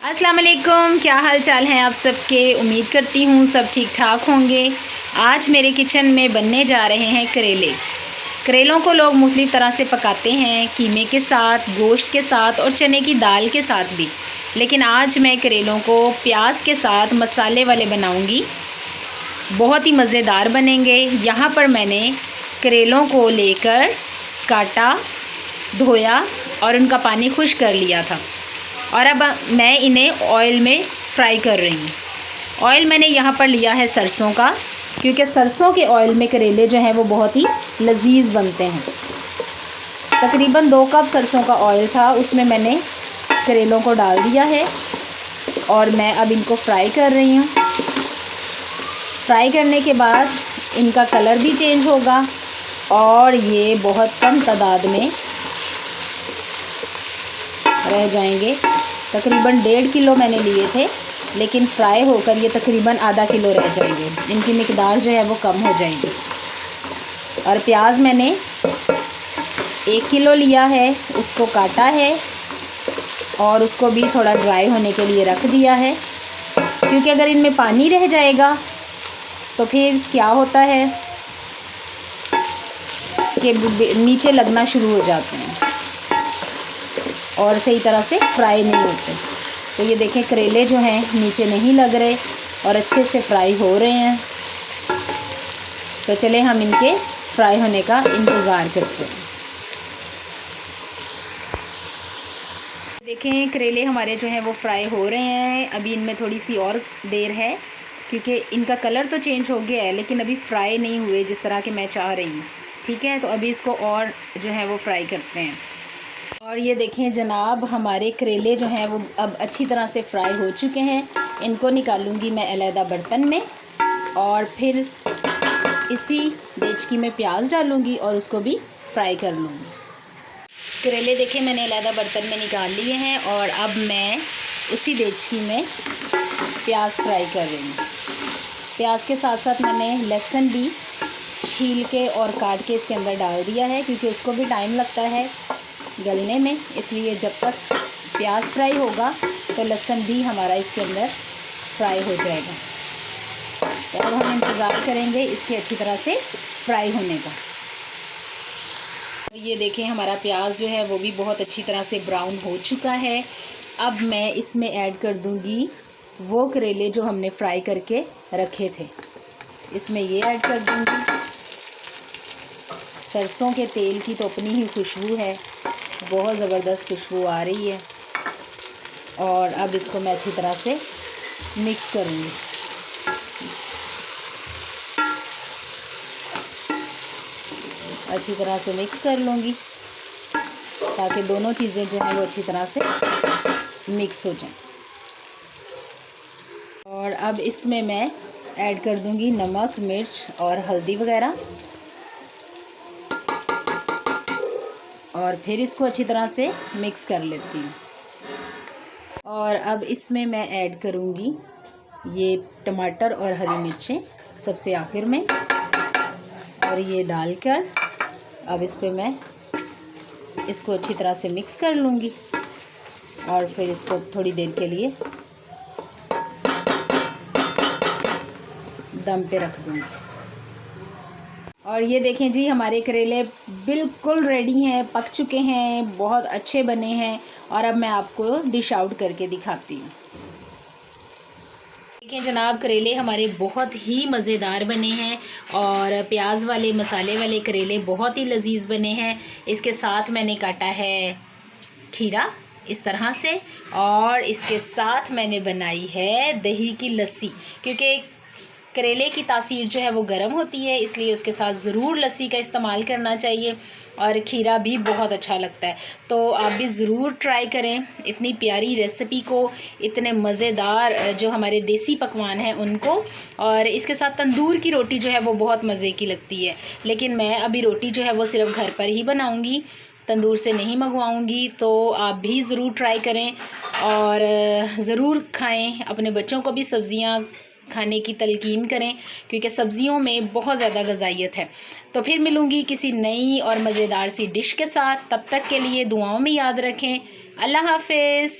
अस्सलाम वालेकुम, क्या हाल चाल हैं आप सबके। उम्मीद करती हूँ सब ठीक ठाक होंगे। आज मेरे किचन में बनने जा रहे हैं करेले। करेलों को लोग मुख्तलिफ़ तरह से पकाते हैं, कीमे के साथ, गोश्त के साथ और चने की दाल के साथ भी। लेकिन आज मैं करेलों को प्याज के साथ मसाले वाले बनाऊंगी। बहुत ही मज़ेदार बनेंगे। यहाँ पर मैंने करेलों को लेकर काटा, धोया और उनका पानी खुश्क कर लिया था। और अब मैं इन्हें ऑयल में फ्राई कर रही हूँ। ऑयल मैंने यहाँ पर लिया है सरसों का, क्योंकि सरसों के ऑयल में करेले जो हैं वो बहुत ही लजीज बनते हैं। तकरीबन 2 कप सरसों का ऑयल था, उसमें मैंने करेलों को डाल दिया है और मैं अब इनको फ्राई कर रही हूँ। फ्राई करने के बाद इनका कलर भी चेंज होगा और ये बहुत कम तादाद में रह जाएंगे। तकरीबन 1.5 किलो मैंने लिए थे, लेकिन फ्राई होकर ये तकरीबन आधा किलो रह जाएंगे। इनकी मिकदार जो है वो कम हो जाएगी। और प्याज मैंने 1 किलो लिया है, उसको काटा है और उसको भी थोड़ा ड्राई होने के लिए रख दिया है, क्योंकि अगर इनमें पानी रह जाएगा तो फिर क्या होता है कि नीचे लगना शुरू हो जाते हैं और सही तरह से फ्राई नहीं होते। तो ये देखें, करेले जो हैं नीचे नहीं लग रहे और अच्छे से फ्राई हो रहे हैं। तो चलें हम इनके फ्राई होने का इंतज़ार करते हैं। देखें, करेले हमारे जो हैं वो फ्राई हो रहे हैं। अभी इनमें थोड़ी सी और देर है, क्योंकि इनका कलर तो चेंज हो गया है लेकिन अभी फ्राई नहीं हुए जिस तरह के मैं चाह रही हूँ। ठीक है, तो अभी इसको और जो है वो फ्राई करते हैं। और ये देखें जनाब, हमारे करेले जो हैं वो अब अच्छी तरह से फ्राई हो चुके हैं। इनको निकालूंगी मैं अलहदा बर्तन में और फिर इसी देचकी में प्याज डालूंगी और उसको भी फ्राई कर लूँगी। करेले देखें मैंने अलहदा बर्तन में निकाल लिए हैं और अब मैं उसी देचकी में प्याज फ्राई कर रही हूँ। प्याज के साथ साथ मैंने लहसुन भी छील के और काट के इसके अंदर डाल दिया है, क्योंकि उसको भी टाइम लगता है गलने में। इसलिए जब तक प्याज फ्राई होगा तो लहसुन भी हमारा इसके अंदर फ्राई हो जाएगा। तो अब हम इंतज़ार करेंगे इसके अच्छी तरह से फ्राई होने का। ये देखें, हमारा प्याज जो है वो भी बहुत अच्छी तरह से ब्राउन हो चुका है। अब मैं इसमें ऐड कर दूंगी वो करेले जो हमने फ्राई करके रखे थे। इसमें ये ऐड कर दूंगी। सरसों के तेल की तो अपनी ही खुशबू है, बहुत ज़बरदस्त खुशबू आ रही है। और अब इसको मैं अच्छी तरह से मिक्स करूँगी। अच्छी तरह से मिक्स कर लूँगी ताकि दोनों चीज़ें जो हैं वो अच्छी तरह से मिक्स हो जाएं। और अब इसमें मैं ऐड कर दूँगी नमक, मिर्च और हल्दी वगैरह और फिर इसको अच्छी तरह से मिक्स कर लेती हूँ। और अब इसमें मैं ऐड करूँगी ये टमाटर और हरी मिर्चें सबसे आखिर में, और ये डालकर अब इस पे मैं इसको अच्छी तरह से मिक्स कर लूँगी और फिर इसको थोड़ी देर के लिए दम पे रख दूँगी। और ये देखें जी, हमारे करेले बिल्कुल रेडी हैं, पक चुके हैं, बहुत अच्छे बने हैं। और अब मैं आपको डिश आउट करके दिखाती हूँ। देखें जनाब, करेले हमारे बहुत ही मज़ेदार बने हैं और प्याज वाले मसाले वाले करेले बहुत ही लजीज बने हैं। इसके साथ मैंने काटा है खीरा इस तरह से, और इसके साथ मैंने बनाई है दही की लस्सी, क्योंकि करेले की तासीर जो है वो गर्म होती है, इसलिए उसके साथ ज़रूर लस्सी का इस्तेमाल करना चाहिए। और खीरा भी बहुत अच्छा लगता है, तो आप भी ज़रूर ट्राई करें इतनी प्यारी रेसिपी को, इतने मज़ेदार जो हमारे देसी पकवान हैं उनको। और इसके साथ तंदूर की रोटी जो है वो बहुत मज़े की लगती है, लेकिन मैं अभी रोटी जो है वो सिर्फ घर पर ही बनाऊँगी, तंदूर से नहीं मंगवाऊँगी। तो आप भी ज़रूर ट्राई करें और ज़रूर खाएँ। अपने बच्चों को भी सब्ज़ियाँ खाने की तलकीन करें, क्योंकि सब्ज़ियों में बहुत ज़्यादा ग़िज़ाइयत है। तो फिर मिलूँगी किसी नई और मज़ेदार सी डिश के साथ। तब तक के लिए दुआओं में याद रखें। अल्लाह हाफ़िज़।